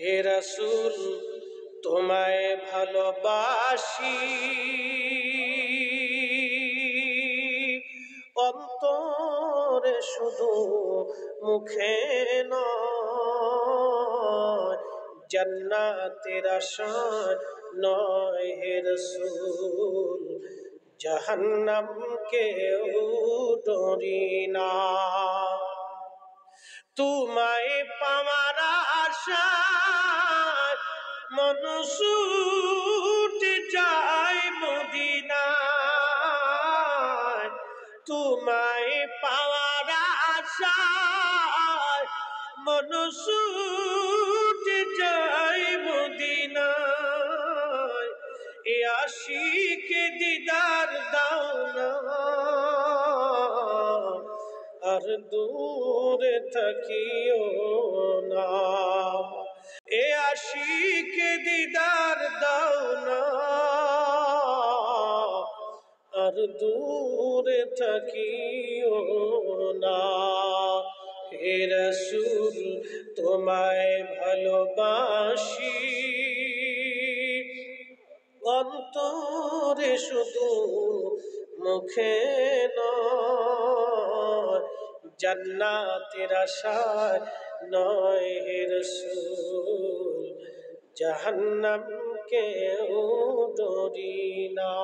হে রাসূল তোমায় ভালোবাসি, অন্তরে শুধু মুখে নয়, জান্নাতের আশায় নয় হে রাসূল, জাহান্নামকেও ডরি না। তোমায় পাওয়ার আশায় মন ছুটে যায় মদিনায়, তোমায় পাওয়ার আশায় মন ছুটে যায় মদিনায়। এ আশিকে দিদার দাও না, আর দূরে থাকিও না। এ আশিকে দিদার দাও না, আর দূরে থাকিও না। হে রাসূল তোমায় ভালোবাসি, অন্তরে শুধু মুখে নয়, জান্নাতের আশায় নয় হে রাসূল, জাহান্নামকেও ডরি না।